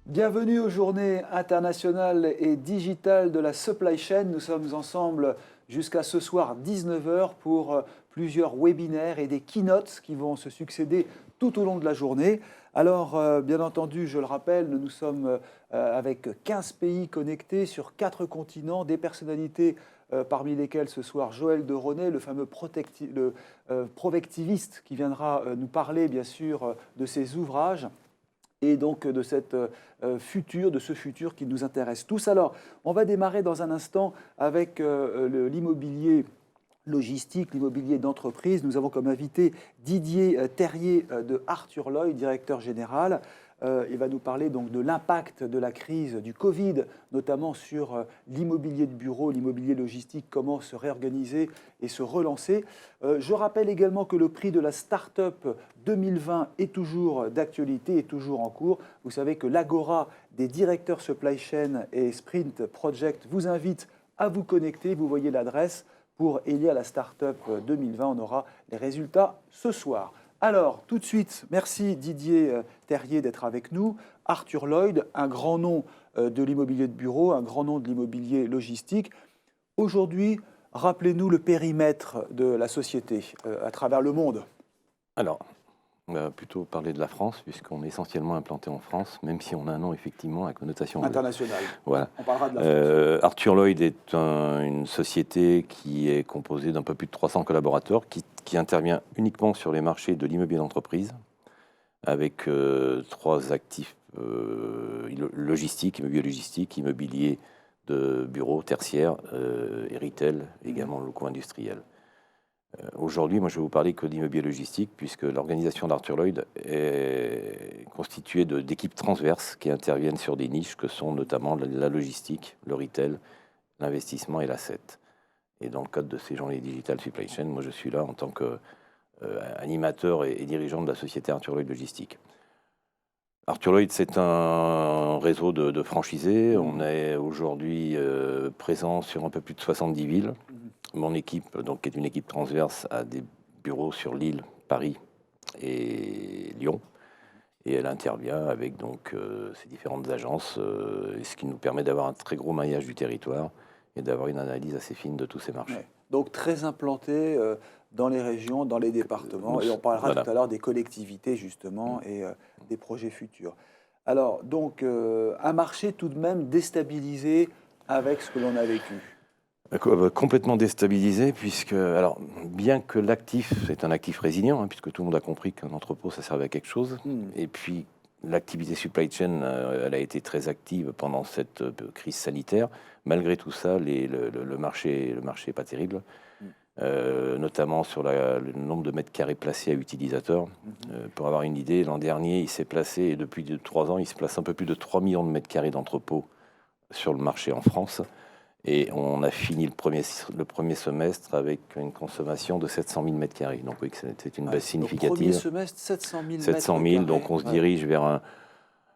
Bienvenue aux Journées internationales et digitales de la supply chain. Nous sommes ensemble jusqu'à ce soir 19 heures pour plusieurs webinaires et des keynotes qui vont se succéder tout au long de la journée. Alors, bien entendu, je le rappelle, nous sommes avec 15 pays connectés sur 4 continents, des personnalités parmi lesquelles ce soir Joël de Ronet, le fameux provectiviste qui viendra nous parler bien sûr de ses ouvrages et donc de ce futur qui nous intéresse tous. Alors, on va démarrer dans un instant avec l'immobilier logistique, l'immobilier d'entreprise. Nous avons comme invité Didier Terrier de Arthur Lloyd, directeur général. Il va nous parler donc de l'impact de la crise du Covid, notamment sur l'immobilier de bureau, l'immobilier logistique, comment se réorganiser et se relancer. Je rappelle également que le prix de la start-up 2020 est toujours d'actualité, est toujours en cours. Vous savez que l'Agora des directeurs supply chain et Sprint Project vous invite à vous connecter. Vous voyez l'adresse pour élire la start-up 2020. On aura les résultats ce soir. Alors, tout de suite, merci Didier Terrier d'être avec nous. Arthur Lloyd, un grand nom de l'immobilier de bureau, un grand nom de l'immobilier logistique. Aujourd'hui, rappelez-nous le périmètre de la société à travers le monde. Alors, on va plutôt parler de la France, puisqu'on est essentiellement implanté en France, même si on a un nom effectivement à connotation internationale. Voilà. On parlera de la France. Arthur Lloyd est une société qui est composée d'un peu plus de 300 collaborateurs, qui intervient uniquement sur les marchés de l'immobilier d'entreprise, avec 3 actifs logistiques, immobilier de bureaux tertiaires et retail, également locaux industriels. Aujourd'hui, moi, je vais vous parler que d'immobilier logistique, puisque l'organisation d'Arthur Lloyd est constituée d'équipes transverses qui interviennent sur des niches que sont notamment la logistique, le retail, l'investissement et l'asset. Et dans le cadre de ces journées digital supply chain, moi, je suis là en tant qu'animateur et dirigeant de la société Arthur Lloyd Logistique. Arthur Lloyd, c'est un réseau de franchisés. On est aujourd'hui présent sur un peu plus de 70 villes. Mon équipe, donc, qui est une équipe transverse, a des bureaux sur Lille, Paris et Lyon. Et elle intervient avec donc, ces différentes agences, ce qui nous permet d'avoir un très gros maillage du territoire et d'avoir une analyse assez fine de tous ces marchés. Ouais. Donc très implanté dans les régions, dans les départements, et on parlera tout à l'heure des collectivités justement et des projets futurs. Alors donc un marché tout de même déstabilisé avec ce que l'on a vécu. Complètement déstabilisé, puisque, alors, bien que l'actif est un actif résilient, puisque tout le monde a compris qu'un entrepôt, ça servait à quelque chose, et puis l'activité supply chain, elle a été très active pendant cette crise sanitaire. Malgré tout ça, le marché n'est pas terrible, notamment sur le nombre de mètres carrés placés à utilisateurs. Pour avoir une idée, l'an dernier, il s'est placé, et depuis 3 ans, il se place un peu plus de 3 millions de mètres carrés d'entrepôts sur le marché en France. Et on a fini le premier semestre avec une consommation de 700 000 mètres carrés. Donc oui, c'est une baisse significative. Premier semestre, 700 000 700 000, donc on se dirige vers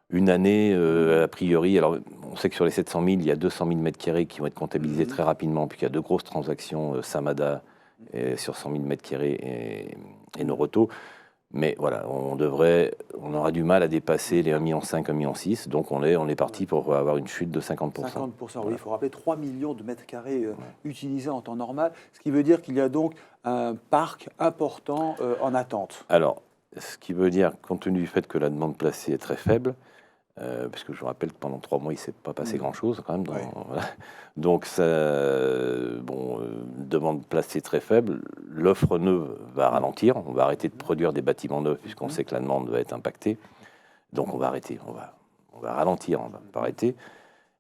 une année, a priori. Alors, on sait que sur les 700 000, il y a 200 000 mètres carrés qui vont être comptabilisés très rapidement, puisqu'il y a 2 grosses transactions, Samada sur 100 000 mètres carrés et Noroto. Mais voilà, on aura du mal à dépasser les 1,5 million, 1,6 million. Donc on est parti pour avoir une chute de 50%. 50%, voilà. Oui, il faut rappeler 3 millions de mètres carrés utilisés en temps normal, ce qui veut dire qu'il y a donc un parc important en attente. Alors, ce qui veut dire, compte tenu du fait que la demande placée est très faible, puisque je vous rappelle que pendant 3 mois, il ne s'est pas passé grand-chose quand même. Voilà. Donc, demande placée très faible, l'offre neuve va ralentir. On va arrêter de produire des bâtiments neufs puisqu'on sait que la demande va être impactée. Donc, on va arrêter, on va ralentir, on va pas arrêter.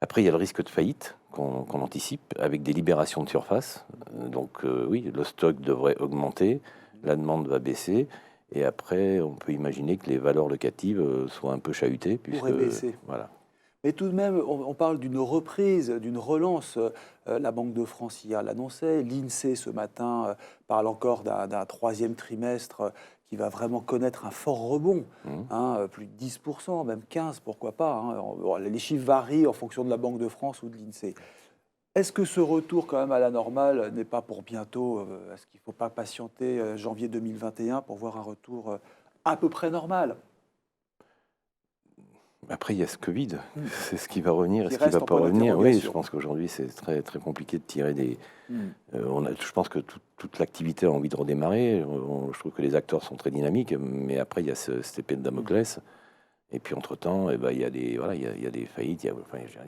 Après, il y a le risque de faillite qu'on anticipe avec des libérations de surface. Donc, oui, le stock devrait augmenter, la demande va baisser. Et après, on peut imaginer que les valeurs locatives soient un peu chahutées. Pourraient baisser. Voilà. Mais tout de même, on parle d'une reprise, d'une relance. La Banque de France hier l'annonçait. L'INSEE ce matin parle encore d'un 3e trimestre qui va vraiment connaître un fort rebond. Plus de 10%, même 15%, pourquoi pas. Les chiffres varient en fonction de la Banque de France ou de l'INSEE. Est-ce que ce retour quand même à la normale n'est pas pour bientôt? Est-ce qu'il ne faut pas patienter janvier 2021 pour voir un retour à peu près normal? Après, il y a ce Covid, c'est ce qui va revenir et Qui ce qui ne reste va en pas point revenir. Oui, je d'interrogation. pense qu'aujourd'hui, c'est très, très compliqué de tirer des... Mm. je pense que toute l'activité a envie de redémarrer. Je trouve que les acteurs sont très dynamiques, mais après, il y a cette épée de Damoclès. Et puis, entre-temps, il y a des, voilà, il y a des faillites. Il y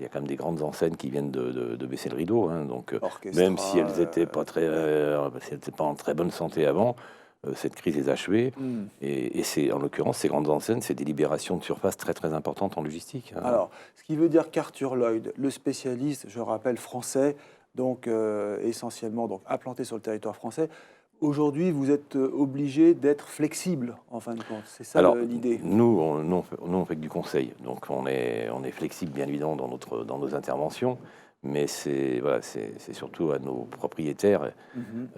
a quand même des grandes enseignes qui viennent de baisser le rideau. Hein. Donc, Orchestra, même si elles n'étaient pas, si elles étaient pas en très bonne santé avant, cette crise les a achevées. Mm. Et c'est, en l'occurrence, ces grandes enseignes, c'est des libérations de surface très, très importantes en logistique. Hein. Alors, ce qui veut dire qu'Arthur Lloyd, le spécialiste, je rappelle, français, donc essentiellement donc, implanté sur le territoire français, aujourd'hui, vous êtes obligé d'être flexible, en fin de compte. C'est ça Alors, l'idée. nous, on fait que du conseil. Donc, on est flexible, bien évidemment, dans nos interventions. Mais c'est voilà, c'est surtout à nos propriétaires, Mhm.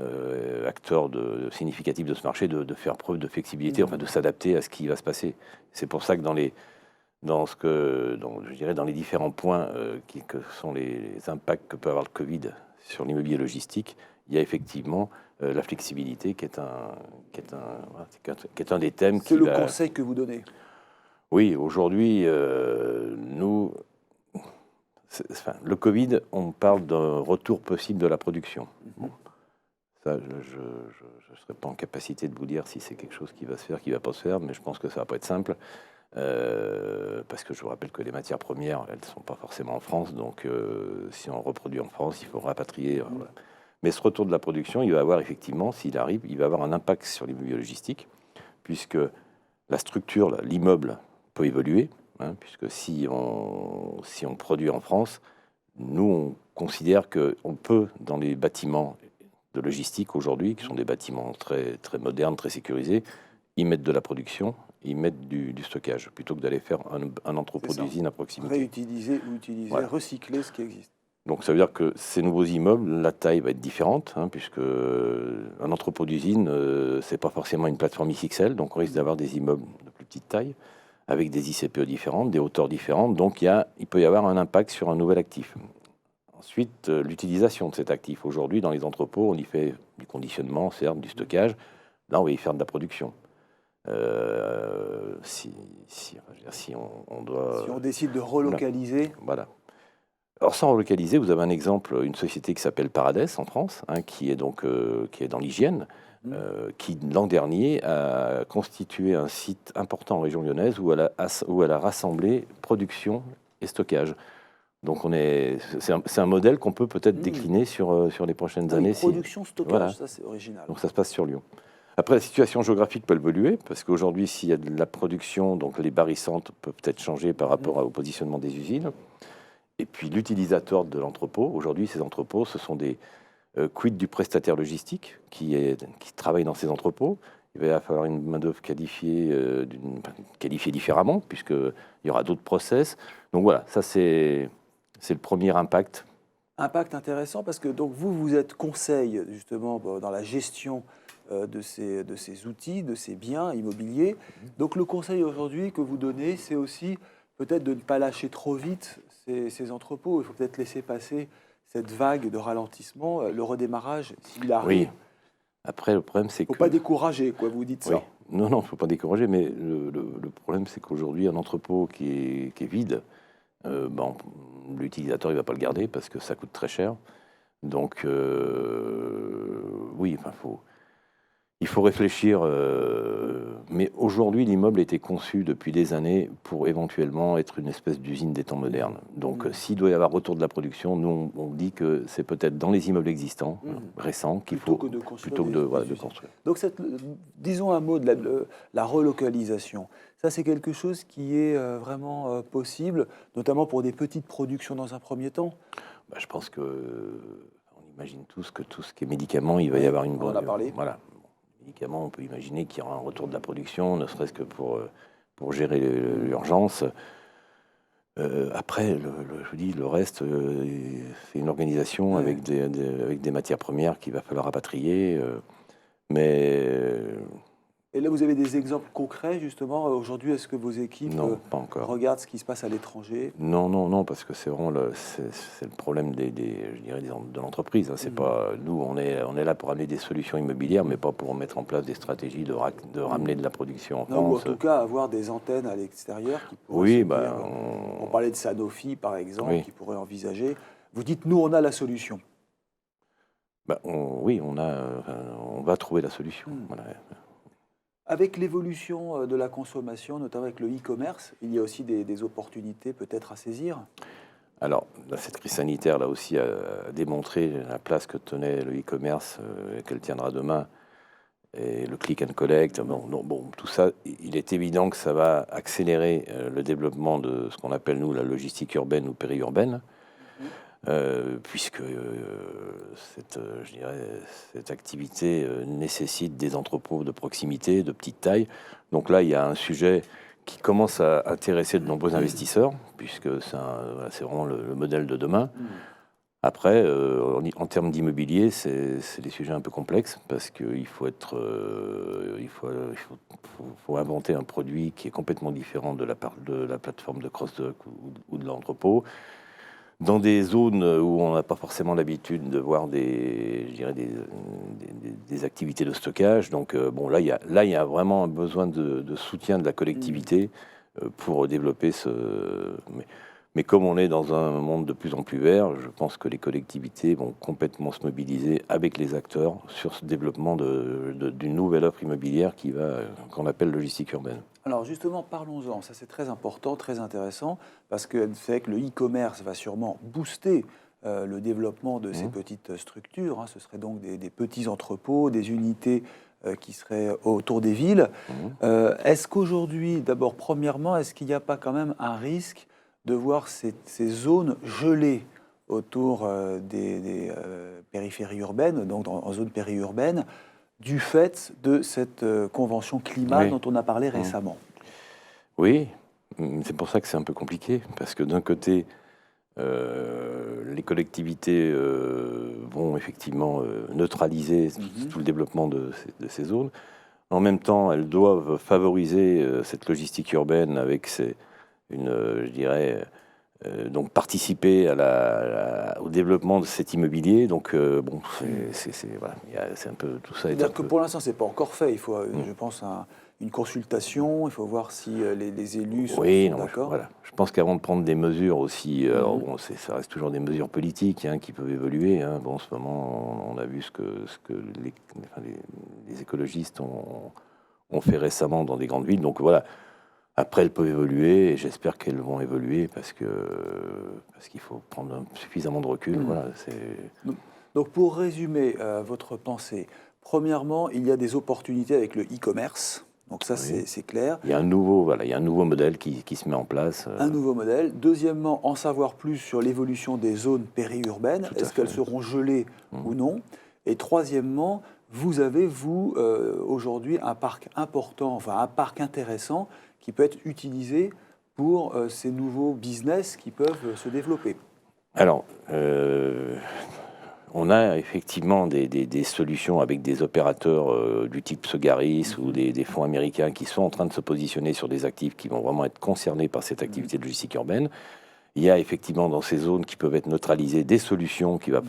acteurs significatifs de ce marché, de faire preuve de flexibilité, enfin de s'adapter à ce qui va se passer. C'est pour ça que je dirais dans les différents points que sont les impacts que peut avoir le Covid sur l'immobilier logistique, il y a effectivement la flexibilité qui est voilà, qui est un des thèmes C'est qui le va... conseil que vous donnez. Oui, aujourd'hui, nous, enfin, le Covid, on parle d'un retour possible de la production. Bon, ça, je ne serais pas en capacité de vous dire si c'est quelque chose qui va se faire, qui ne va pas se faire, mais je pense que ça ne va pas être simple. Parce que je vous rappelle que les matières premières, elles ne sont pas forcément en France, donc si on reproduit en France, il faut rapatrier. Voilà. Mais ce retour de la production, il va avoir effectivement, s'il arrive, il va avoir un impact sur l'immobilier logistique, puisque la structure, l'immeuble peut évoluer, hein, puisque si on produit en France, nous, on considère qu'on peut, dans les bâtiments de logistique aujourd'hui, qui sont des bâtiments très, très modernes, très sécurisés, y mettre de la production, y mettre du stockage, plutôt que d'aller faire un entrepôt d'usine à proximité. Réutiliser ou utiliser, Voilà. recycler ce qui existe. Donc ça veut dire que ces nouveaux immeubles, la taille va être différente, hein, puisque un entrepôt d'usine, c'est pas forcément une plateforme XXL, donc on risque d'avoir des immeubles de plus petite taille, avec des ICPE différentes, des hauteurs différentes, donc il peut y avoir un impact sur un nouvel actif. Ensuite, l'utilisation de cet actif. Aujourd'hui, dans les entrepôts, on y fait du conditionnement, certes, du stockage. Là, on va y faire de la production. Si on doit... Si on décide de relocaliser... Voilà. Alors, sans relocaliser, vous avez un exemple, une société qui s'appelle Paradès en France, hein, qui est dans l'hygiène, qui l'an dernier a constitué un site important en région lyonnaise où elle a rassemblé production et stockage. Donc c'est un modèle qu'on peut peut-être décliner sur les prochaines années. Production, stockage, voilà. Ça c'est original. Donc ça se passe sur Lyon. Après, la situation géographique peut évoluer, parce qu'aujourd'hui, s'il y a de la production, donc les barycentres peuvent peut-être changer par rapport au positionnement des usines. Et puis l'utilisateur de l'entrepôt, aujourd'hui, ces entrepôts, ce sont des quid du prestataire logistique qui travaille dans ces entrepôts. Il va falloir une main-d'œuvre qualifiée différemment, puisqu'il y aura d'autres process. Donc voilà, ça c'est le premier impact. Impact intéressant parce que donc vous êtes conseil justement dans la gestion de ces outils, de ces biens immobiliers. Donc le conseil aujourd'hui que vous donnez, c'est aussi peut-être de ne pas lâcher trop vite ces entrepôts. Il faut peut-être laisser passer cette vague de ralentissement, le redémarrage, s'il arrive. Oui. Après, le problème, c'est qu'il ne faut pas décourager, quoi, vous dites ça. Oui. Non, il ne faut pas décourager, mais le problème, c'est qu'aujourd'hui, un entrepôt qui est vide, l'utilisateur il va pas le garder parce que ça coûte très cher. Donc oui, il faut réfléchir. Mais aujourd'hui, l'immeuble a été conçu depuis des années pour éventuellement être une espèce d'usine des temps modernes. Donc s'il doit y avoir retour de la production, nous on dit que c'est peut-être dans les immeubles existants, récents, qu'il faut plutôt que de construire. Donc disons un mot de la relocalisation. Ça, c'est quelque chose qui est vraiment possible, notamment pour des petites productions dans un premier temps. Je pense que on imagine tous que tout ce qui est médicaments, il va y avoir une bonne... On en a parlé. Voilà. Médicaments, on peut imaginer qu'il y aura un retour de la production, ne serait-ce que pour gérer l'urgence. Après, je vous dis, le reste, c'est une organisation avec des matières premières qu'il va falloir rapatrier. Mais Et là, vous avez des exemples concrets, justement. Aujourd'hui, est-ce que vos équipes Non, pas encore. regardent ce qui se passe à l'étranger? Non, non, non, parce que c'est vraiment c'est le problème je dirais, de l'entreprise. Hein. C'est pas, nous, on est là pour amener des solutions immobilières, mais pas pour mettre en place des stratégies de ramener de la production en Non, ou en France. tout cas, avoir des antennes à l'extérieur qui pourraient Oui, se bah, dire, on parlait de Sanofi, par exemple, oui. qui pourrait envisager. Vous dites, nous, on a la solution. Bah, oui, on va trouver la solution. Voilà. Avec l'évolution de la consommation, notamment avec le e-commerce, il y a aussi des opportunités peut-être à saisir. Alors, cette crise sanitaire, là aussi, a démontré la place que tenait le e-commerce et qu'elle tiendra demain. Et le click and collect, bon, tout ça, il est évident que ça va accélérer le développement de ce qu'on appelle, nous, la logistique urbaine ou périurbaine, puisque je dirais, cette activité nécessite des entrepôts de proximité, de petite taille. Donc là, il y a un sujet qui commence à intéresser de nombreux investisseurs, puisque c'est vraiment le modèle de demain. Après, en termes d'immobilier, c'est des sujets un peu complexes parce qu'il faut faut inventer un produit qui est complètement différent de la plateforme de cross-dock ou de l'entrepôt. Dans des zones où on n'a pas forcément l'habitude de voir je dirais des activités de stockage. Donc, bon, là, il y a vraiment un besoin de soutien de la collectivité pour développer mais comme on est dans un monde de plus en plus vert, je pense que les collectivités vont complètement se mobiliser avec les acteurs sur ce développement d'une nouvelle offre immobilière qu'on appelle logistique urbaine. Alors justement, parlons-en. Ça, c'est très important, très intéressant, parce que c'est vrai que le e-commerce va sûrement booster le développement de ces petites structures. Hein. Ce seraient donc des petits entrepôts, des unités qui seraient autour des villes. Est-ce qu'aujourd'hui, d'abord, premièrement, est-ce qu'il n'y a pas quand même un risque de voir ces zones gelées autour des périphéries urbaines, donc en zone périurbaine, du fait de cette convention climat dont on a parlé récemment? Oui, c'est pour ça que c'est un peu compliqué, parce que d'un côté, les collectivités vont effectivement neutraliser tout le développement de ces zones. En même temps, elles doivent favoriser cette logistique urbaine avec je dirais, donc participer au développement de cet immobilier. Donc, bon, voilà, c'est un peu tout ça. C'est-à-dire que pour l'instant, ce n'est pas encore fait. Il faut, je pense, une consultation. Il faut voir si les élus sont d'accord. Voilà. Je pense qu'avant de prendre des mesures aussi, alors bon, ça reste toujours des mesures politiques qui peuvent évoluer. Hein. Bon, en ce moment, on a vu ce que les écologistes ont fait récemment dans des grandes villes. Donc voilà. Après, elles peuvent évoluer et j'espère qu'elles vont évoluer parce qu'il faut prendre suffisamment de recul. Voilà, donc, pour résumer votre pensée, premièrement, il y a des opportunités avec le e-commerce. Donc ça, c'est clair. Il y a un nouveau modèle qui se met en place. Un nouveau modèle. Deuxièmement, en savoir plus sur l'évolution des zones périurbaines. Est-ce qu'elles seront gelées ou non? Et troisièmement, vous avez, aujourd'hui, un parc important, enfin un parc intéressant qui peut être utilisé pour ces nouveaux business qui peuvent se développer. Alors, on a effectivement des solutions avec des opérateurs du type Sogaris ou des fonds américains qui sont en train de se positionner sur des actifs qui vont vraiment être concernés par cette activité de logistique urbaine. Il y a effectivement dans ces zones qui peuvent être neutralisées des solutions qu'il ne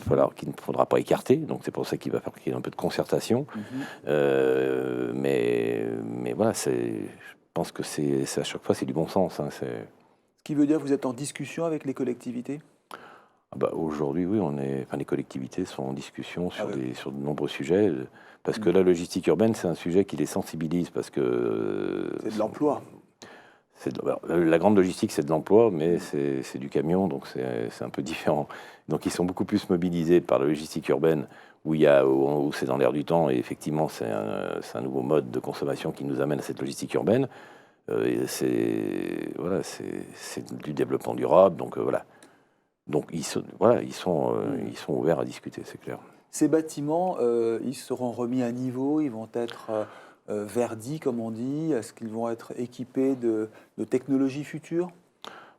faudra pas écarter. Donc c'est pour ça qu'il va falloir qu'il y ait un peu de concertation. Mais voilà, je pense que à chaque fois c'est du bon sens. Hein, Ce qui veut dire que vous êtes en discussion avec les collectivités? Aujourd'hui, oui, les collectivités sont en discussion sur de nombreux sujets, parce que la logistique urbaine, c'est un sujet qui les sensibilise, parce que... C'est de l'emploi. La grande logistique, c'est de l'emploi, mais c'est du camion, donc c'est un peu différent. Donc ils sont beaucoup plus mobilisés par la logistique urbaine, où c'est dans l'air du temps, et effectivement, c'est un nouveau mode de consommation qui nous amène à cette logistique urbaine. C'est du développement durable, donc voilà. Donc ils sont ouverts à discuter, c'est clair. Ces bâtiments, ils seront remis à niveau, ils vont être verdis, comme on dit. Est-ce qu'ils vont être équipés de technologies futures?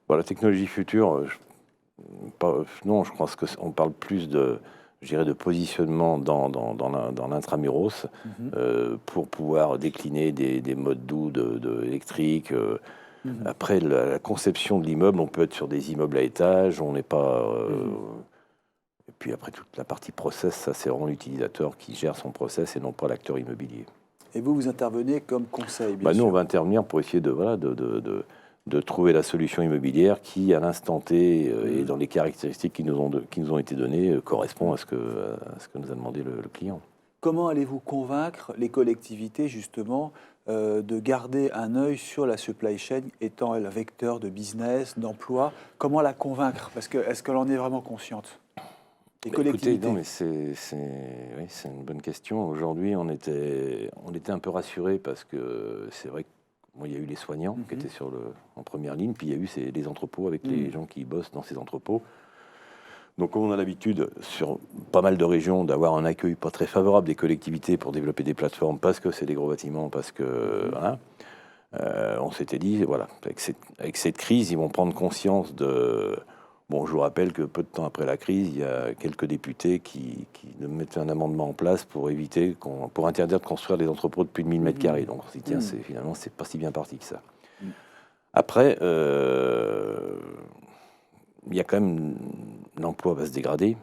La technologie future, non, je pense qu'on parle plus je dirais, de positionnement dans l'intramuros pour pouvoir décliner des modes doux électriques. Après, la conception de l'immeuble, on peut être sur des immeubles à étage, on n'est pas... Et puis après, toute la partie process, ça c'est vraiment l'utilisateur qui gère son process et non pas l'acteur immobilier. Et vous intervenez comme conseil, bien sûr. Nous, on va intervenir pour essayer de trouver la solution immobilière qui, à l'instant T et dans les caractéristiques qui nous ont été données, correspond à ce que nous a demandé le client. Comment allez-vous convaincre les collectivités, justement, de garder un œil sur la supply chain étant le vecteur de business, d'emploi? Comment la convaincre? Parce que est-ce qu'elle en est vraiment consciente? Les collectivités. Écoutez, non, mais c'est une bonne question. Aujourd'hui, on était un peu rassurés parce que c'est vrai qu'il y a eu les soignants qui étaient en première ligne, puis il y a eu les entrepôts avec les gens qui bossent dans ces entrepôts. Donc on a l'habitude, sur pas mal de régions, d'avoir un accueil pas très favorable des collectivités pour développer des plateformes parce que c'est des gros bâtiments, parce que... Voilà. On s'était dit, voilà, avec cette crise, ils vont prendre conscience de... Bon, je vous rappelle que peu de temps après la crise, il y a quelques députés qui mettaient un amendement en place pour pour interdire de construire des entrepôts de plus de 1000 mètres carrés. Donc on s'est dit, tiens, finalement, c'est pas si bien parti que ça. Après, il y a quand même... L'emploi va se dégrader.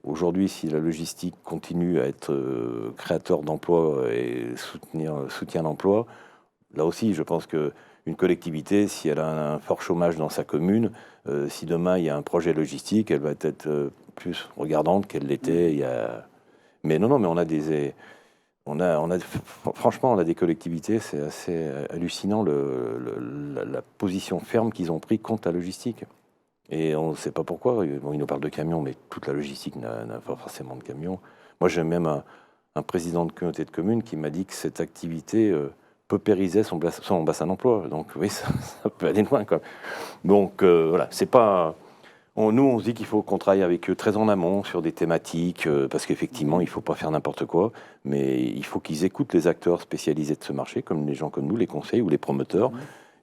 Aujourd'hui, si la logistique continue à être créateur d'emplois et soutient l'emploi, là aussi, je pense qu'une collectivité, si elle a un fort chômage dans sa commune, si demain il y a un projet logistique, elle va être plus regardante qu'elle l'était il y a... Mais non, mais on a des... franchement, on a des collectivités, c'est assez hallucinant la position ferme qu'ils ont pris contre la logistique. Et on ne sait pas pourquoi. Bon, ils nous parlent de camions, mais toute la logistique n'a pas forcément de camions. Moi, j'ai même un président de communauté de communes qui m'a dit que cette activité paupérisait son bassin d'emploi. Donc oui, ça peut aller loin, quoi. Donc voilà, c'est pas... nous, on se dit qu'il faut qu'on travaille avec eux très en amont sur des thématiques, parce qu'effectivement, il ne faut pas faire n'importe quoi, mais il faut qu'ils écoutent les acteurs spécialisés de ce marché, comme les gens comme nous, les conseils ou les promoteurs,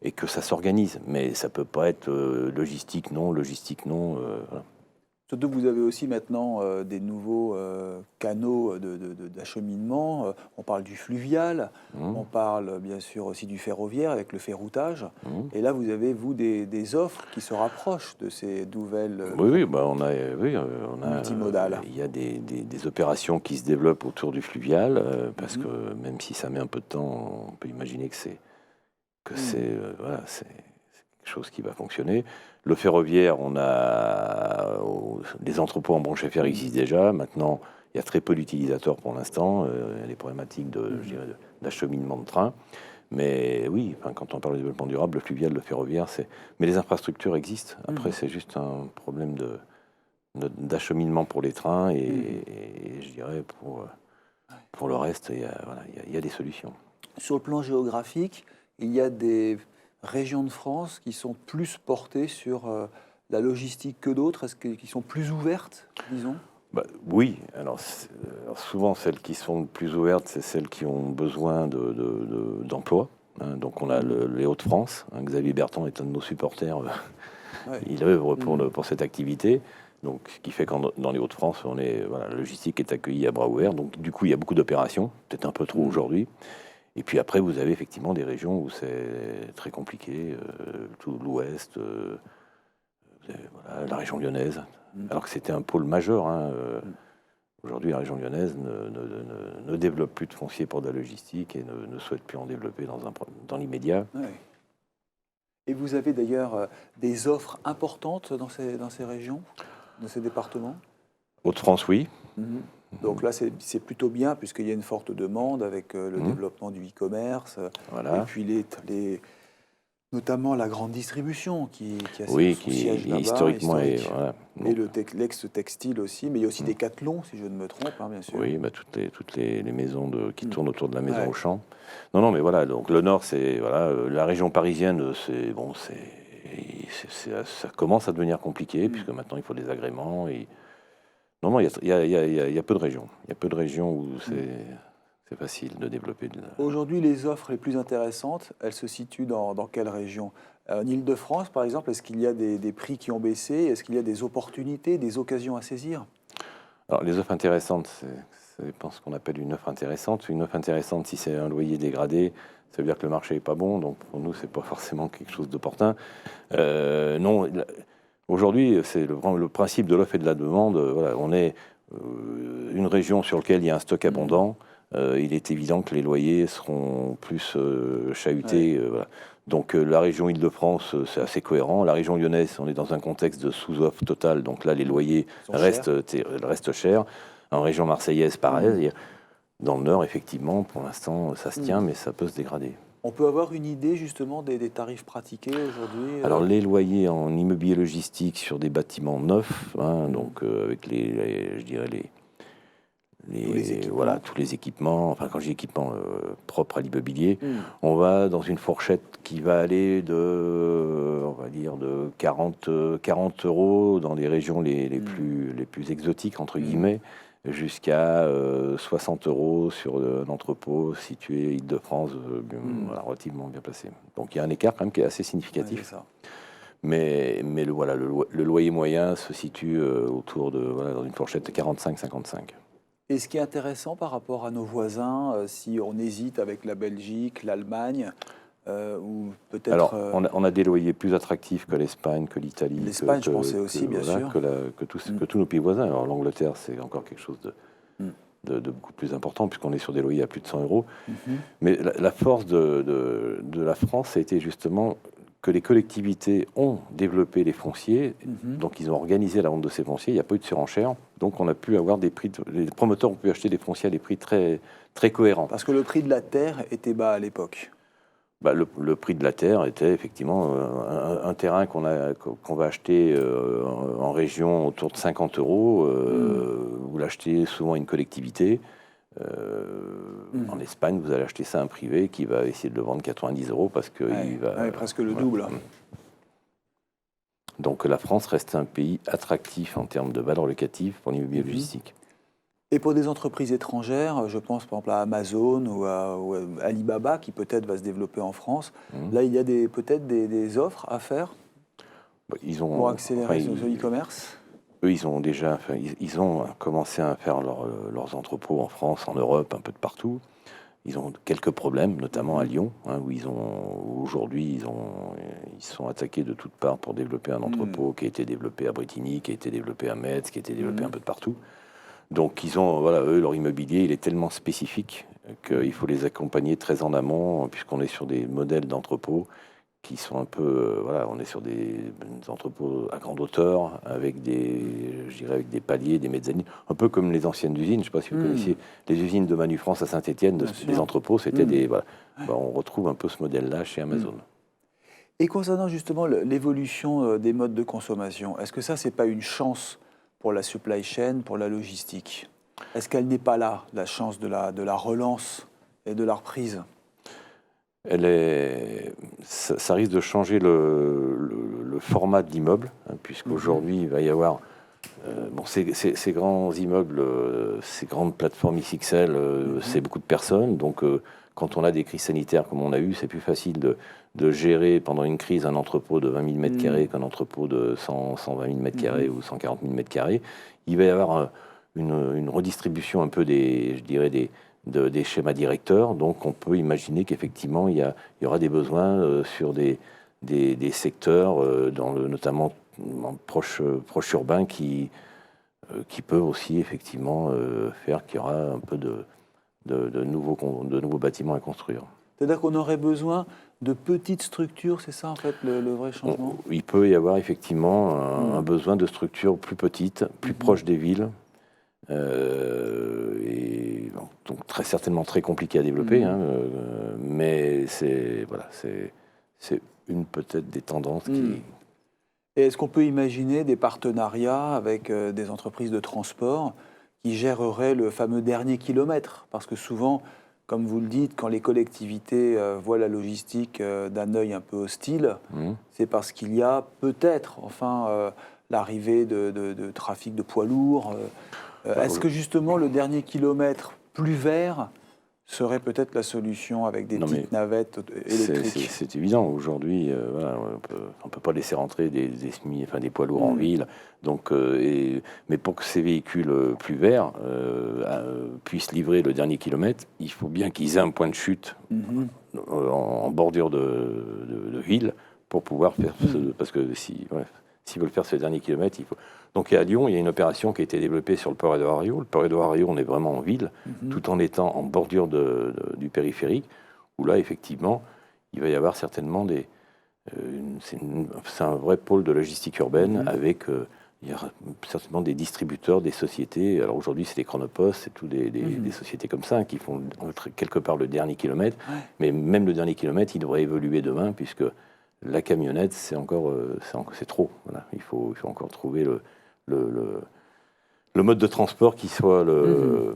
et que ça s'organise. Mais ça ne peut pas être logistique non. Voilà. Surtout que vous avez aussi maintenant des nouveaux canaux d'acheminement. On parle du fluvial, on parle bien sûr aussi du ferroviaire avec le ferroutage. Et là, vous avez, des offres qui se rapprochent de ces nouvelles on a multimodales. Il y a des opérations qui se développent autour du fluvial, parce que même si ça met un peu de temps, on peut imaginer que c'est quelque chose qui va fonctionner. Le ferroviaire, les entrepôts en branche FR existent déjà. Maintenant, il y a très peu d'utilisateurs pour l'instant. Il y a des problématiques d'acheminement de train. Mais oui, quand on parle de développement durable, le fluvial, le ferroviaire, mais les infrastructures existent. Après, c'est juste un problème d'acheminement pour les trains et je dirais pour le reste, il y a des solutions. Sur le plan géographique, il y a des régions de France qui sont plus portées sur la logistique que d'autres. Est-ce qui sont plus ouvertes, disons? Oui, alors souvent celles qui sont le plus ouvertes, c'est celles qui ont besoin d'emploi. Donc on a les Hauts-de-France. Xavier Bertrand est un de nos supporters. Il œuvre pour cette activité. Donc, ce qui fait que dans les Hauts-de-France, la logistique est accueillie à bras ouverts. Donc du coup, il y a beaucoup d'opérations, peut-être un peu trop aujourd'hui. Et puis après, vous avez effectivement des régions où c'est très compliqué, tout l'Ouest, la région lyonnaise, alors que c'était un pôle majeur. Aujourd'hui, la région lyonnaise ne développe plus de foncier pour de la logistique et ne souhaite plus en développer dans l'immédiat. Oui. Et vous avez d'ailleurs des offres importantes dans ces régions, dans ces départements? Hauts-de-France, oui. Donc là, c'est plutôt bien, puisqu'il y a une forte demande avec le développement du e-commerce, et puis notamment la grande distribution qui a son siège là-bas, historiquement et l'ex-textile aussi, mais il y a aussi des Decathlon, si je ne me trompe, bien sûr. Oui, toutes les maisons qui tournent autour de la maison Auchan. Non, mais voilà, donc le Nord, c'est la région parisienne, ça commence à devenir compliqué, puisque maintenant il faut des agréments. Non, il y a peu de régions. Il y a peu de régions où c'est facile de développer. Aujourd'hui, les offres les plus intéressantes, elles se situent dans quelle région? En Île-de-France, par exemple, est-ce qu'il y a des prix qui ont baissé? Est-ce qu'il y a des opportunités, des occasions à saisir? Alors, les offres intéressantes, c'est dépend ce qu'on appelle une offre intéressante. Une offre intéressante, si c'est un loyer dégradé, ça veut dire que le marché n'est pas bon, donc pour nous, c'est pas forcément quelque chose d'opportun. Non, aujourd'hui, c'est le principe de l'offre et de la demande. Voilà, on est une région sur laquelle il y a un stock abondant. Il est évident que les loyers seront plus chahutés. Ouais. Voilà. Donc la région Île-de-France, c'est assez cohérent. La région lyonnaise, on est dans un contexte de sous-offre totale. Donc là, les loyers Ils sont chers. restent chers. En région marseillaise, pareil. Dans le Nord, effectivement, pour l'instant, ça se tient, mais ça peut se dégrader. On peut avoir une idée justement des tarifs pratiqués aujourd'hui Alors les loyers en immobilier logistique sur des bâtiments neufs, hein, donc avec je dirais équipements. tous les équipements, enfin quand j'ai équipements propres à l'immobilier, on va dans une fourchette qui va aller on va dire de 40 euros dans les régions les plus exotiques, entre guillemets, jusqu'à 60 euros sur un entrepôt situé Île-de-France, voilà, relativement bien placé. Donc il y a un écart quand même qui est assez significatif. Ouais, c'est ça. Mais le loyer moyen se situe autour dans une fourchette de 45-55. Et ce qui est intéressant par rapport à nos voisins, si on hésite avec la Belgique, l'Allemagne, ou peut-être... Alors, on a des loyers plus attractifs que l'Espagne, que l'Italie. L'Espagne, je pensais aussi, bien sûr. Que tous nos pays voisins. Alors, l'Angleterre, c'est encore quelque chose de beaucoup plus important, puisqu'on est sur des loyers à plus de 100 euros. Mais la force de la France, ça a été justement que les collectivités ont développé les fonciers, donc ils ont organisé la vente de ces fonciers, il n'y a pas eu de surenchère, donc on a pu avoir des prix, les promoteurs ont pu acheter des fonciers à des prix très, très cohérents. Parce que le prix de la terre était bas à l'époque. Le prix de la terre était effectivement un terrain qu'on va acheter en région autour de 50 euros, vous l'achetez souvent à une collectivité. En Espagne, vous allez acheter ça à un privé qui va essayer de le vendre 90 euros parce que il va presque le double. Donc la France reste un pays attractif en termes de valeur locative pour l'immobilier logistique. Et pour des entreprises étrangères, je pense par exemple à Amazon ou à Alibaba qui peut-être va se développer en France. Là, il y a peut-être des offres à faire pour accélérer ce e-commerce. Eux, ils ont commencé à faire leurs entrepôts en France, en Europe, un peu de partout. Ils ont quelques problèmes, notamment à Lyon, où aujourd'hui ils sont attaqués de toutes parts pour développer un entrepôt qui a été développé à Bretigny, qui a été développé à Metz, qui a été développé un peu de partout. Donc eux, leur immobilier, il est tellement spécifique qu'il faut les accompagner très en amont, puisqu'on est sur des modèles d'entrepôts qui sont un peu, on est sur des entrepôts à grande hauteur, avec avec des paliers, des mezzanines, un peu comme les anciennes usines. Je ne sais pas si vous connaissiez les usines de Manu France à Saint-Étienne, des entrepôts, c'était on retrouve un peu ce modèle-là chez Amazon. Et concernant justement l'évolution des modes de consommation, est-ce que ça, c'est pas une chance pour la supply chain, pour la logistique? Est-ce qu'elle n'est pas là, la chance de la relance et de la reprise? Ça risque de changer le format de l'immeuble, puisqu'aujourd'hui, il va y avoir ces grands immeubles, ces grandes plateformes XXL, c'est beaucoup de personnes. Donc, quand on a des crises sanitaires comme on a eu, c'est plus facile de gérer pendant une crise un entrepôt de 20 000 m² qu'un entrepôt de 120 000 m² ou 140 000 m². Il va y avoir une redistribution un peu des schémas directeurs. Donc, on peut imaginer qu'effectivement, il y aura des besoins sur des secteurs, notamment proche urbain, qui peuvent aussi effectivement faire qu'il y aura un peu de nouveaux bâtiments à construire. C'est-à-dire qu'on aurait besoin de petites structures, c'est ça en fait le vrai changement? Il peut y avoir effectivement un besoin de structures plus petites, plus proches des villes, donc très certainement très compliqué à développer, mais c'est une peut-être des tendances qui... Et est-ce qu'on peut imaginer des partenariats avec des entreprises de transport qui géreraient le fameux dernier kilomètre? Parce que souvent, comme vous le dites, quand les collectivités voient la logistique d'un œil un peu hostile, c'est parce qu'il y a peut-être l'arrivée de trafic de poids lourds. Est-ce que justement le dernier kilomètre plus vert serait peut-être la solution avec des Non, petites navettes électriques. c'est évident. Aujourd'hui, voilà, on peut pas laisser rentrer des enfin, des poids lourds en ville. Donc, mais pour que ces véhicules plus verts puissent livrer le dernier kilomètre, il faut bien qu'ils aient un point de chute en bordure de ville pour pouvoir faire parce que s'ils veulent faire ce dernier kilomètre, il faut. Donc à Lyon, il y a une opération qui a été développée sur le port Édouard Herriot. Le port Édouard Herriot, on est vraiment en ville, tout en étant en bordure du périphérique, où là, effectivement, il va y avoir certainement c'est un vrai pôle de logistique urbaine avec il y aura certainement des distributeurs, des sociétés. Alors aujourd'hui, c'est des Chronopost, c'est tout des sociétés comme ça qui font quelque part le dernier kilomètre. Ouais. Mais même le dernier kilomètre, il devrait évoluer demain, puisque la camionnette, c'est trop. Voilà. Il faut encore trouver le mode de transport qui soit le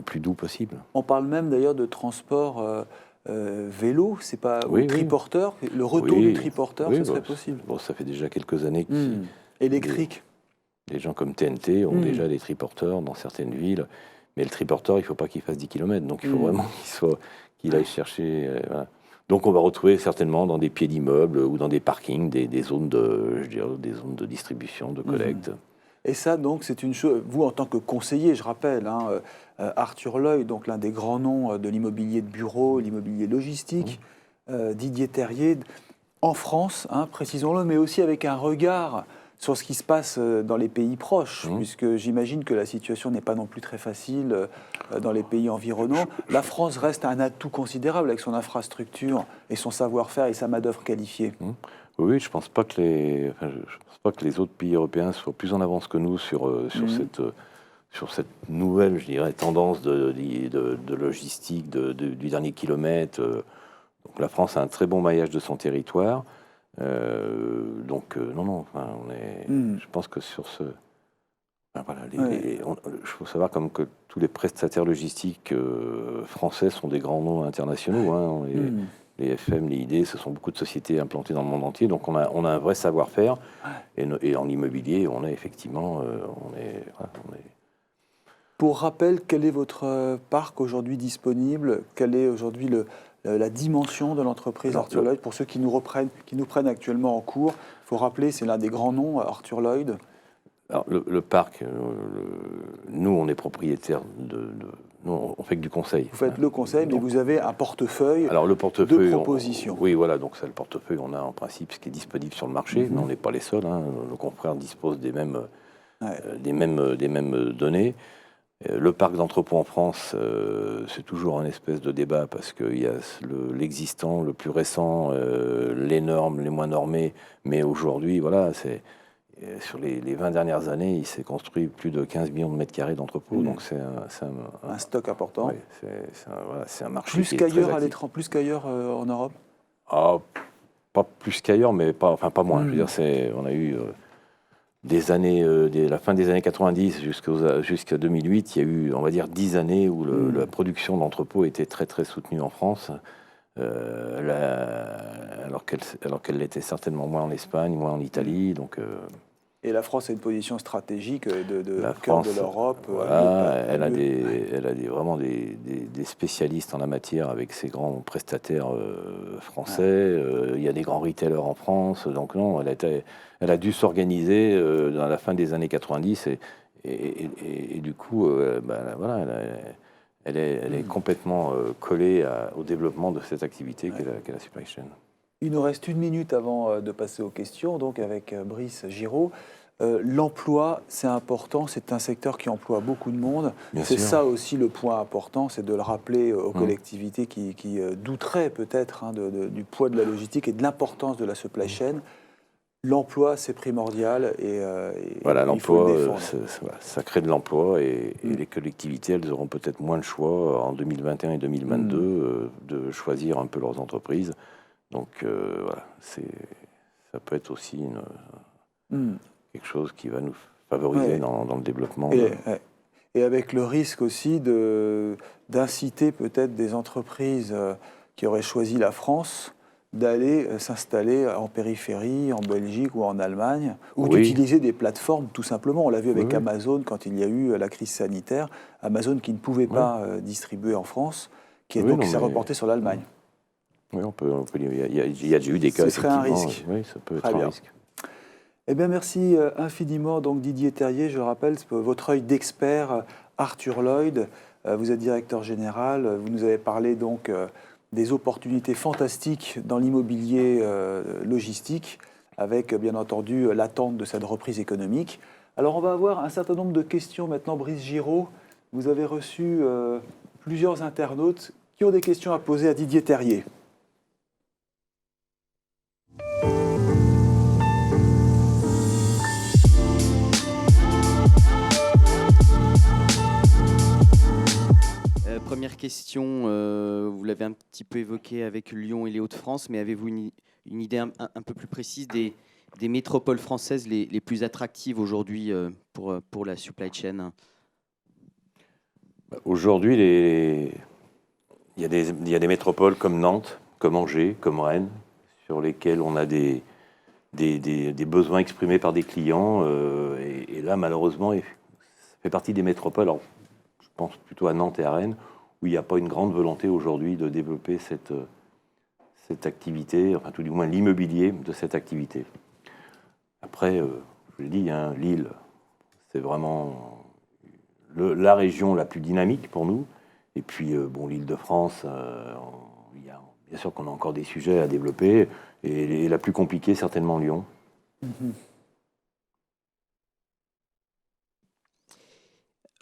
plus doux possible. On parle même d'ailleurs de transport vélo, c'est pas triporteur. Le retour du triporteur, ce serait possible. Bon, ça fait déjà quelques années électrique. Des gens comme TNT ont déjà des triporteurs dans certaines villes, mais le triporteur, il ne faut pas qu'il fasse 10 km, donc il faut vraiment qu'il aille chercher. Voilà. Donc on va retrouver certainement dans des pieds d'immeubles ou dans des parkings des zones de distribution, de collecte. Et ça, donc, c'est une chose. Vous, en tant que conseiller, je rappelle, Arthur Loy, donc l'un des grands noms de l'immobilier de bureau, l'immobilier logistique, Didier Terrier, en France, précisons-le, mais aussi avec un regard sur ce qui se passe dans les pays proches, puisque j'imagine que la situation n'est pas non plus très facile dans les pays environnants. La France reste un atout considérable avec son infrastructure et son savoir-faire et sa main-d'œuvre qualifiée. Oui, je ne pense pas que les autres pays européens soient plus en avance que nous sur cette nouvelle, je dirais, tendance de logistique du dernier kilomètre. Donc la France a un très bon maillage de son territoire. Je pense que sur ce... il faut savoir comme que tous les prestataires logistiques français sont des grands noms internationaux. Les FM, les ID, ce sont beaucoup de sociétés implantées dans le monde entier. Donc on a un vrai savoir-faire. Et en immobilier, on a effectivement... Pour rappel, quel est votre parc aujourd'hui disponible? Quelle est aujourd'hui la dimension de l'entreprise Arthur Lloyd? Pour ceux qui nous prennent actuellement en cours, il faut rappeler, c'est l'un des grands noms, Arthur Lloyd. Alors le parc, nous, on est propriétaire nous, on fait que du conseil. Vous faites le conseil, mais vous avez un portefeuille, de propositions. Oui, voilà, donc c'est le portefeuille, on a en principe ce qui est disponible sur le marché, mais on n'est pas les seuls. Nos confrères disposent des mêmes données. Le parc d'entrepôts en France, c'est toujours un espèce de débat parce qu'il y a l'existant, le plus récent, les normes, les moins normés, mais aujourd'hui, voilà, sur les 20 dernières années, il s'est construit plus de 15 millions de mètres carrés d'entrepôts, donc c'est un stock important. Oui, c'est un marché plus qu'ailleurs à l'étranger, plus qu'ailleurs en Europe. Pas plus qu'ailleurs, mais pas moins. Je veux dire, on a eu la fin des années 90 jusqu'à 2008, il y a eu, on va dire, 10 années où la production d'entrepôts était très très soutenue en France. Alors qu'elle l'était certainement moins en Espagne, moins en Italie. Donc, et la France a une position stratégique de cœur de l'Europe. Voilà, elle a vraiment des spécialistes en la matière avec ses grands prestataires français. Il y a des grands retailers en France. Donc non, elle a dû s'organiser dans la fin des années 90 et du coup, elle est complètement collée au développement de cette activité qu'est la supply chain. Il nous reste 1 minute avant de passer aux questions, donc avec Brice Giraud. L'emploi, c'est important, c'est un secteur qui emploie beaucoup de monde. C'est ça aussi le point important, c'est de le rappeler aux collectivités qui douteraient peut-être du poids de la logistique et de l'importance de la supply chain. L'emploi, c'est primordial et voilà, l'emploi, il faut le défendre. Ça crée de l'emploi et les collectivités, elles auront peut-être moins le choix en 2021 et 2022 de choisir un peu leurs entreprises. Donc voilà, ça peut être aussi quelque chose qui va nous favoriser dans le développement. Et avec le risque aussi d'inciter peut-être des entreprises qui auraient choisi la France d'aller s'installer en périphérie, en Belgique ou en Allemagne, ou d'utiliser des plateformes tout simplement. On l'a vu avec Amazon quand il y a eu la crise sanitaire. Amazon qui ne pouvait pas distribuer en France, qui est Oui, donc non, s'est mais- reporté sur l'Allemagne. Oui, il y a déjà eu des cas. Ce serait un effectivement. risque. Oui, ça peut Très être un bien. risque. Eh bien, merci infiniment, donc Didier Terrier. Je rappelle, c'est votre œil d'expert, Arthur Lloyd. Vous êtes directeur général. Vous nous avez parlé donc des opportunités fantastiques dans l'immobilier logistique, avec bien entendu l'attente de cette reprise économique. Alors, on va avoir un certain nombre de questions maintenant. Brice Giraud, vous avez reçu plusieurs internautes qui ont des questions à poser à Didier Terrier. Première question, vous l'avez un petit peu évoqué avec Lyon et les Hauts-de-France, mais avez-vous une idée un peu plus précise des métropoles françaises les plus attractives aujourd'hui pour la supply chain? Aujourd'hui, il y a des métropoles comme Nantes, comme Angers, comme Rennes, sur lesquelles on a des besoins exprimés par des clients. Et là, malheureusement, ça fait partie des métropoles. Alors, je pense plutôt à Nantes et à Rennes, où il n'y a pas une grande volonté aujourd'hui de développer cette activité, enfin tout du moins l'immobilier de cette activité. Après, je l'ai dit, hein, Lille, c'est vraiment la région la plus dynamique pour nous. Et puis, bon, l'Île-de-France, bien sûr qu'on a encore des sujets à développer. Et la plus compliquée, certainement Lyon.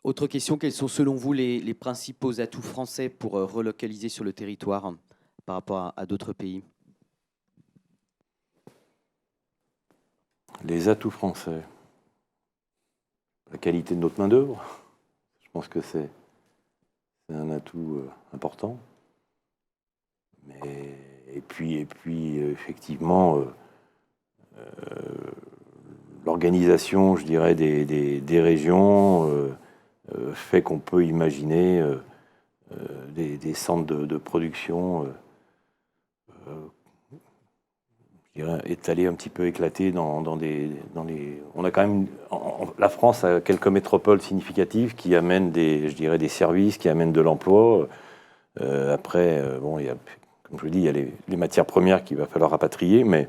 Autre question, quels sont selon vous les principaux atouts français pour relocaliser sur le territoire par rapport à d'autres pays? Les atouts français. La qualité de notre main-d'œuvre. Je pense que c'est un atout important. Et puis effectivement, l'organisation, je dirais, des régions fait qu'on peut imaginer des centres de production je dirais, étalés, un petit peu éclatés dans les... On a quand même... la France a quelques métropoles significatives qui amènent je dirais, des services, qui amènent de l'emploi. Après, bon, comme je le dis, il y a les matières premières qu'il va falloir rapatrier, mais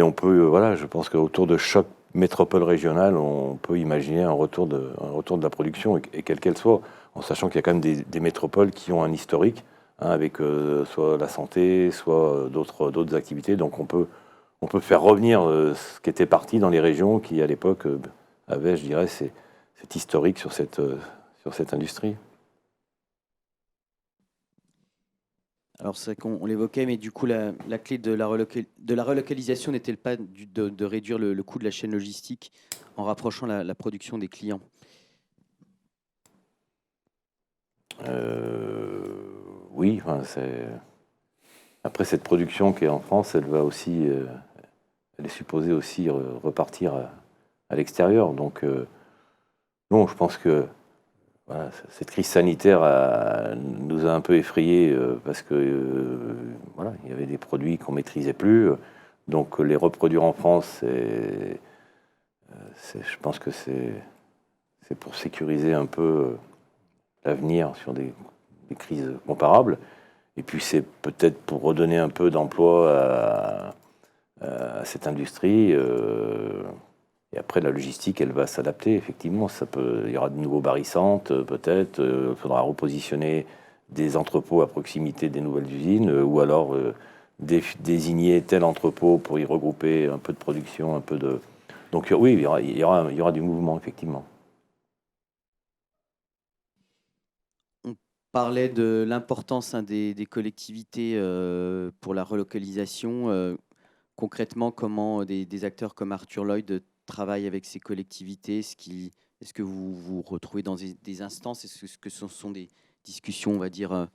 on peut, voilà, je pense qu'autour de chaque métropole régionale, on peut imaginer un retour de la production, et quelle qu'elle soit, en sachant qu'il y a quand même des métropoles qui ont un historique, hein, avec soit la santé, soit d'autres activités. Donc on peut faire revenir ce qui était parti dans les régions qui, à l'époque, avaient, je dirais, cet historique sur cette industrie. Alors c'est vrai qu'on l'évoquait, mais du coup la clé de la relocalisation n'est-elle pas de réduire le coût de la chaîne logistique en rapprochant la production des clients? Oui, enfin, après cette production qui est en France, elle va aussi, elle est supposée aussi repartir à l'extérieur. Donc non, je pense que voilà, cette crise sanitaire nous a un peu effrayés parce que voilà, il y avait des produits qu'on maîtrisait plus. Donc les reproduire en France, je pense que c'est pour sécuriser un peu l'avenir sur des crises comparables. Et puis c'est peut-être pour redonner un peu d'emploi à cette industrie. Et après, la logistique, elle va s'adapter, effectivement. Il y aura de nouveaux barycentres, peut-être. Il faudra repositionner des entrepôts à proximité des nouvelles usines, ou alors désigner tel entrepôt pour y regrouper un peu de production, un peu de... Donc oui, il y aura du mouvement, effectivement. On parlait de l'importance des collectivités pour la relocalisation. Concrètement, comment des acteurs comme Arthur Lloyd travaillent avec ces collectivités? Est-ce que vous vous retrouvez dans des instances? Est-ce que ce sont des discussions, on va dire,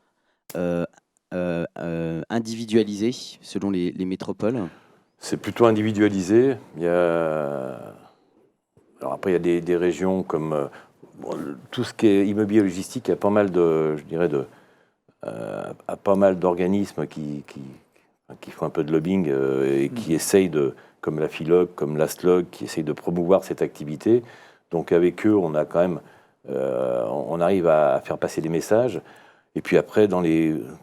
individualisées selon les métropoles? C'est plutôt individualisé. Alors après, il y a des régions comme... bon, tout ce qui est immobilier logistique, il y a pas mal je dirais, pas mal d'organismes qui font un peu de lobbying et qui essayent comme la FILOG, comme l'ASLOG, qui essayent de promouvoir cette activité. Donc avec eux, on a quand même, on arrive à faire passer des messages. Et puis après,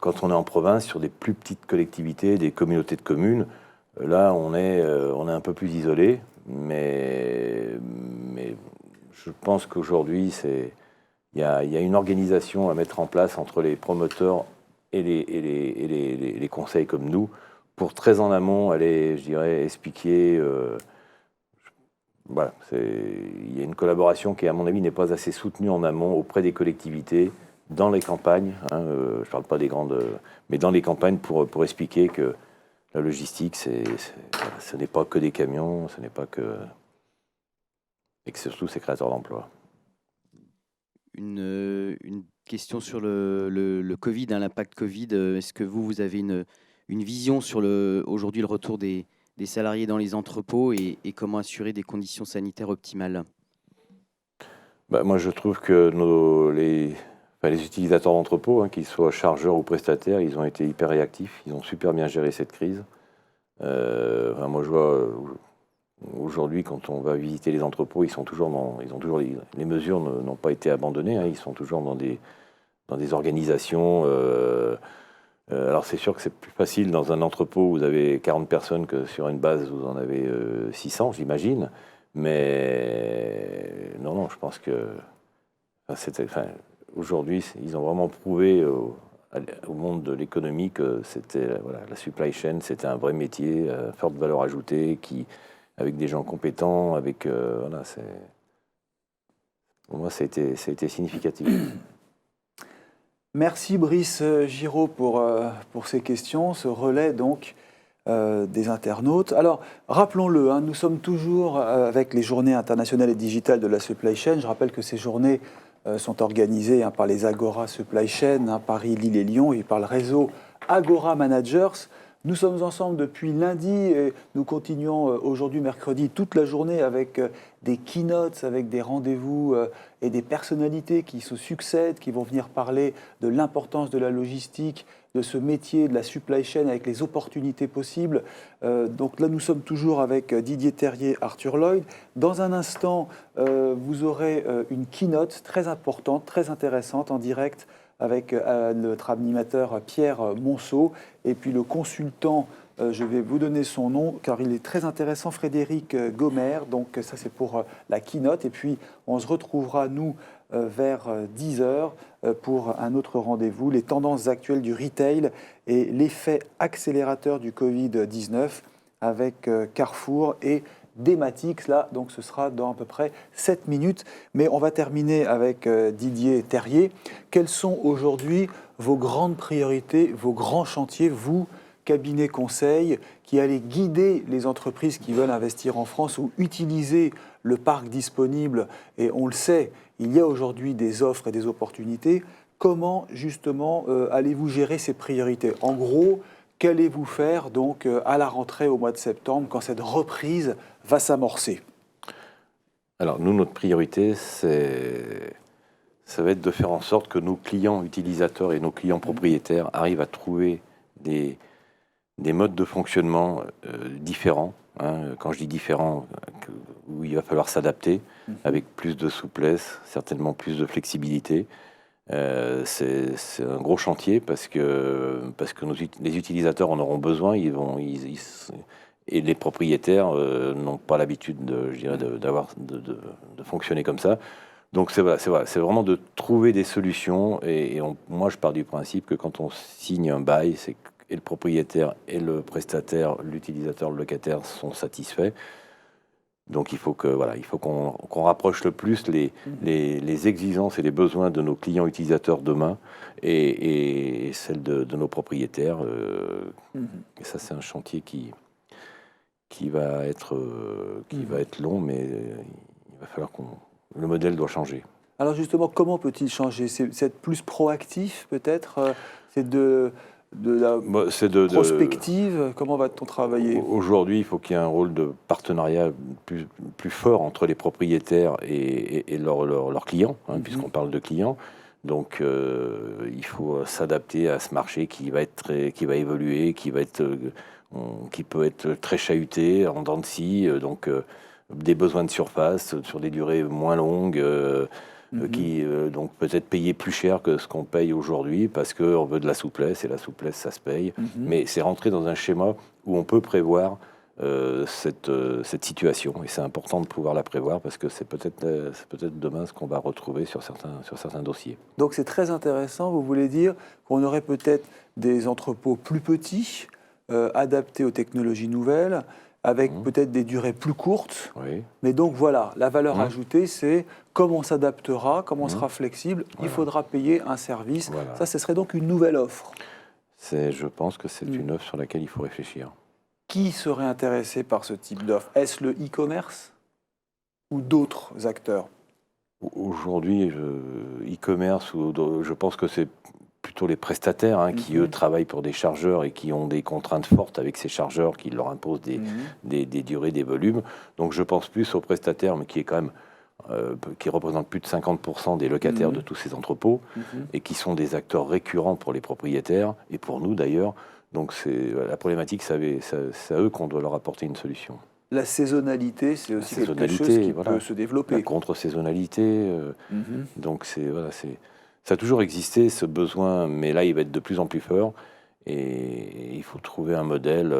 quand on est en province, sur des plus petites collectivités, des communautés de communes, là, on est un peu plus isolé. Mais je pense qu'aujourd'hui, il y a une organisation à mettre en place entre les promoteurs et les conseils comme nous, pour très en amont aller, je dirais, expliquer. Voilà, il y a une collaboration qui, à mon avis, n'est pas assez soutenue en amont auprès des collectivités, dans les campagnes. Je ne parle pas des grandes, mais dans les campagnes pour expliquer que la logistique, ce n'est pas que des camions, ce n'est pas que. Et que surtout, c'est créateur d'emplois. Une question sur le Covid, l'impact Covid. Est-ce que vous avez une vision sur aujourd'hui le retour des salariés dans les entrepôts et comment assurer des conditions sanitaires optimales? Moi, je trouve que les utilisateurs d'entrepôts, qu'ils soient chargeurs ou prestataires, ils ont été hyper réactifs, ils ont super bien géré cette crise. Moi, je vois aujourd'hui, quand on va visiter les entrepôts, les mesures n'ont pas été abandonnées, ils sont toujours dans des organisations. Alors c'est sûr que c'est plus facile dans un entrepôt où vous avez 40 personnes que sur une base où vous en avez 600, j'imagine. Mais non, je pense que aujourd'hui, ils ont vraiment prouvé au monde de l'économie que la supply chain, c'était un vrai métier, forte valeur ajoutée, avec des gens compétents, pour moi, ça a été significatif. Merci Brice Giraud pour ces questions, ce relais donc des internautes. Alors, rappelons-le, nous sommes toujours avec les journées internationales et digitales de la supply chain. Je rappelle que ces journées sont organisées par les Agora Supply Chain, Paris, Lille et Lyon, et par le réseau Agora Managers. Nous sommes ensemble depuis lundi et nous continuons aujourd'hui, mercredi, toute la journée avec des keynotes, avec des rendez-vous et des personnalités qui se succèdent, qui vont venir parler de l'importance de la logistique, de ce métier, de la supply chain, avec les opportunités possibles. Donc là, nous sommes toujours avec Didier Terrier, Arthur Lloyd. Dans un instant, vous aurez une keynote très importante, très intéressante en direct avec notre animateur Pierre Monceau et puis le consultant, je vais vous donner son nom car il est très intéressant, Frédéric Gomer. Donc ça c'est pour la keynote et puis on se retrouvera nous vers 10h pour un autre rendez-vous, les tendances actuelles du retail et l'effet accélérateur du Covid-19 avec Carrefour et Dematic, là, donc ce sera dans à peu près 7 minutes. Mais on va terminer avec Didier Terrier. Quelles sont aujourd'hui vos grandes priorités, vos grands chantiers, vous, cabinet conseil, qui allez guider les entreprises qui veulent investir en France ou utiliser le parc disponible? Et on le sait, il y a aujourd'hui des offres et des opportunités. Comment, justement, allez-vous gérer ces priorités? En gros, qu'allez-vous faire donc à la rentrée au mois de septembre quand cette reprise va s'amorcer? Alors nous, notre priorité, ça va être de faire en sorte que nos clients utilisateurs et nos clients propriétaires arrivent à trouver des modes de fonctionnement différents. Quand je dis différents, où il va falloir s'adapter avec plus de souplesse, certainement plus de flexibilité. C'est un gros chantier parce que les utilisateurs en auront besoin, et les propriétaires n'ont pas l'habitude de fonctionner comme ça. Donc c'est vraiment de trouver des solutions moi je pars du principe que quand on signe un bail, c'est que et le propriétaire et le prestataire, l'utilisateur, le locataire sont satisfaits. Donc il faut qu'on rapproche le plus les exigences et les besoins de nos clients utilisateurs demain et celles de nos propriétaires. Et ça, c'est un chantier qui va être long, mais il va falloir le modèle doit changer. Alors justement, comment peut-il changer? C'est être plus proactif peut-être? C'est de la prospective? Comment va-t-on travailler? Aujourd'hui, il faut qu'il y ait un rôle de partenariat plus fort entre les propriétaires et leurs clients, puisqu'on parle de clients. Donc, il faut s'adapter à ce marché qui va évoluer, qui peut être très chahuté, en dents de scie, donc des besoins de surface sur des durées moins longues. qui donc peut-être payer plus cher que ce qu'on paye aujourd'hui parce qu'on veut de la souplesse, et la souplesse, ça se paye. Mais c'est rentrer dans un schéma où on peut prévoir cette situation, et c'est important de pouvoir la prévoir parce que c'est peut-être demain ce qu'on va retrouver sur certains dossiers. Donc c'est très intéressant, vous voulez dire qu'on aurait peut-être des entrepôts plus petits, adaptés aux technologies nouvelles, avec peut-être des durées plus courtes. Oui. Mais donc voilà, la valeur ajoutée, c'est comment on s'adaptera, comment on sera flexible, il faudra payer un service. Voilà. Ça, ce serait donc une nouvelle offre. Je pense que c'est une offre sur laquelle il faut réfléchir. Qui serait intéressé par ce type d'offre? Est-ce le e-commerce ou d'autres acteurs? Aujourd'hui, e-commerce, je pense que c'est plutôt les prestataires qui, eux, travaillent pour des chargeurs et qui ont des contraintes fortes avec ces chargeurs qui leur imposent des durées, des volumes. Donc je pense plus aux prestataires, mais qui est quand même qui représente plus de 50% des locataires de tous ces entrepôts et qui sont des acteurs récurrents pour les propriétaires et pour nous d'ailleurs. Donc la problématique, c'est à eux qu'on doit leur apporter une solution. La saisonnalité, c'est aussi quelque chose qui peut se développer. La contre-saisonnalité, donc ça a toujours existé ce besoin, mais là il va être de plus en plus fort et il faut trouver un modèle.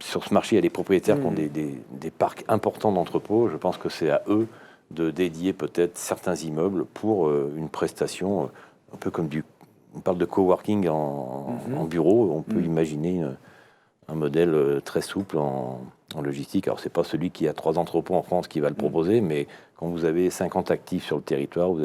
Sur ce marché, il y a des propriétaires qui ont des parcs importants d'entrepôts. Je pense que c'est à eux de dédier peut-être certains immeubles pour une prestation, un peu comme on parle de coworking en bureau, on peut imaginer un modèle très souple en logistique. Alors, c'est pas celui qui a 3 entrepôts en France qui va le proposer, mais quand vous avez 50 actifs sur le territoire, vous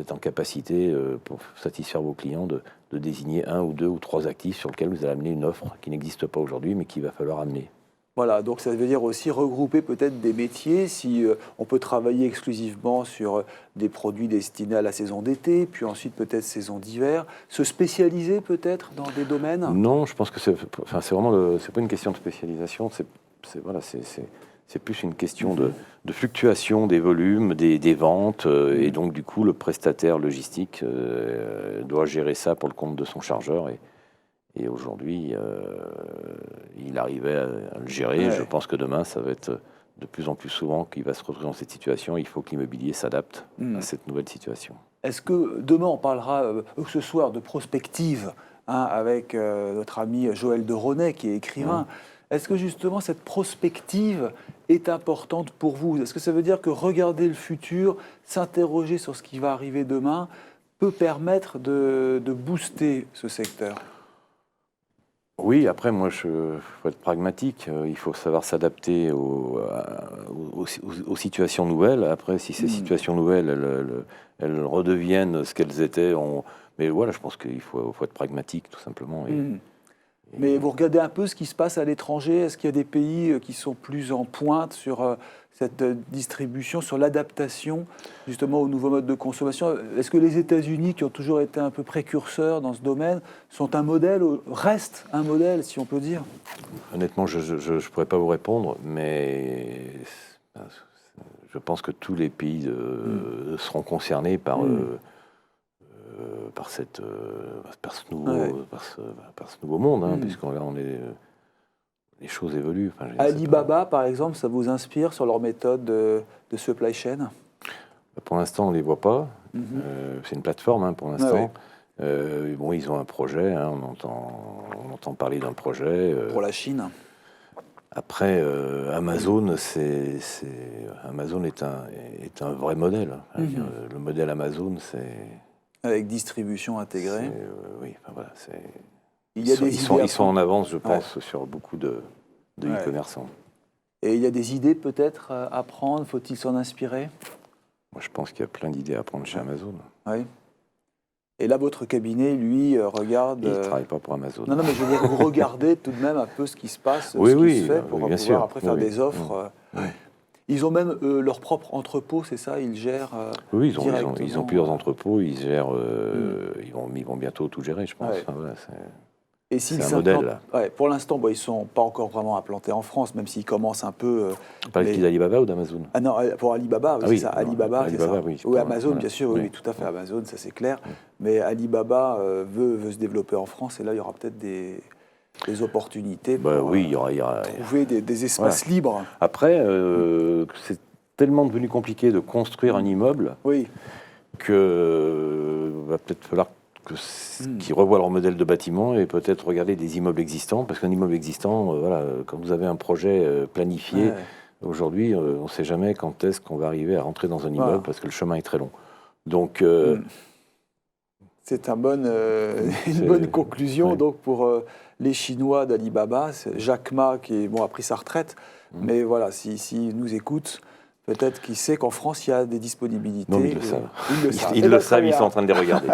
êtes en capacité, pour satisfaire vos clients, de désigner 1 ou 2 ou 3 actifs sur lesquels vous allez amener une offre qui n'existe pas aujourd'hui, mais qu'il va falloir amener. Voilà, donc ça veut dire aussi regrouper peut-être des métiers, si on peut travailler exclusivement sur des produits destinés à la saison d'été, puis ensuite peut-être saison d'hiver, se spécialiser peut-être dans des domaines? Non, je pense que c'est pas une question de spécialisation, c'est plus une question de fluctuation des volumes, des ventes, et donc du coup le prestataire logistique doit gérer ça pour le compte de son chargeur. Et aujourd'hui, il arrivait à le gérer. Ouais. Je pense que demain, ça va être de plus en plus souvent qu'il va se retrouver dans cette situation. Il faut que l'immobilier s'adapte à cette nouvelle situation. Est-ce que demain, on parlera ce soir de prospective avec notre ami Joël de Ronet, qui est écrivain. Est-ce que justement cette prospective est importante pour vous? Est-ce que ça veut dire que regarder le futur, s'interroger sur ce qui va arriver demain, peut permettre de booster ce secteur? Oui, après, moi, il faut être pragmatique. Il faut savoir s'adapter aux situations nouvelles. Après, si ces situations nouvelles, elles redeviennent ce qu'elles étaient, mais voilà, je pense qu'il faut être pragmatique, tout simplement. Mais vous regardez un peu ce qui se passe à l'étranger. Est-ce qu'il y a des pays qui sont plus en pointe sur cette distribution, sur l'adaptation justement aux nouveaux modes de consommation? Est-ce que les États-Unis, qui ont toujours été un peu précurseurs dans ce domaine, sont un modèle, restent un modèle, si on peut dire? Honnêtement, je ne pourrais pas vous répondre, mais je pense que tous les pays seront concernés par ce nouveau monde, puisqu'on là les choses évoluent. Enfin, Alibaba, par exemple, ça vous inspire sur leur méthode de supply chain? Pour l'instant, on ne les voit pas. C'est une plateforme pour l'instant. Ils ont un projet, on entend parler d'un projet. Pour la Chine. Après, Amazon, Amazon est un vrai modèle. Le modèle Amazon, c'est... Avec distribution intégrée. Oui, enfin voilà, ils sont en avance, je pense, sur beaucoup de e-commerçants. Et il y a des idées peut-être à prendre, faut-il s'en inspirer? Moi, je pense qu'il y a plein d'idées à prendre chez Amazon. Oui. Et là, votre cabinet, lui, regarde... Il ne travaille pas pour Amazon. Non, mais je veux dire, vous regardez tout de même un peu ce qui se passe, ce qui se fait, pour pouvoir après faire des offres. Ils ont même leur propre entrepôt, c'est ça? Ils gèrent Oui, ils ont plusieurs entrepôts, ils gèrent... ils vont bientôt tout gérer, je pense. Ouais. Enfin, voilà, c'est un modèle. Pour l'instant, ils ne sont pas encore vraiment implantés en France, même s'ils commencent un peu... Vous parlez d'Alibaba ou d'Amazon? Ah non, pour Alibaba, c'est ça. Alibaba, c'est ça. Oui, Amazon, bien sûr, oui, tout à fait. Amazon, ça c'est clair. Mais Alibaba veut se développer en France, et là, il y aura peut-être des opportunités pour il y aura trouver des espaces libres. Après, tellement devenu compliqué de construire un immeuble Oui. que va peut-être falloir qu'ils revoient leur modèle de bâtiment et peut-être regarder des immeubles existants, parce qu'un immeuble existant, voilà, quand vous avez un projet planifié, aujourd'hui, on ne sait jamais quand est-ce qu'on va arriver à rentrer dans un immeuble, parce que le chemin est très long. Donc, c'est une bonne conclusion ouais. donc pour les Chinois d'Alibaba. C'est Jack Ma qui a pris sa retraite, mais voilà, s'il nous écoute, peut-être qu'il sait qu'en France, il y a des disponibilités. Non, mais ils le savent. Ils le savent, ils sont en train de les regarder.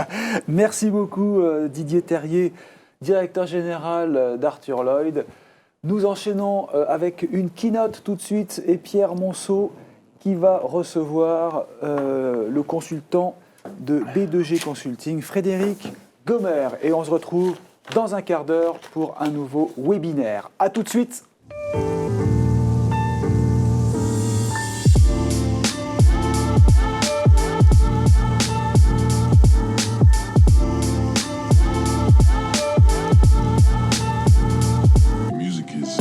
Merci beaucoup Didier Terrier, directeur général d'Arthur Lloyd. Nous enchaînons avec une keynote tout de suite et Pierre Monceau qui va recevoir le consultant de B2G Consulting, Frédéric Gomer. Et on se retrouve dans un quart d'heure pour un nouveau webinaire. À tout de suite.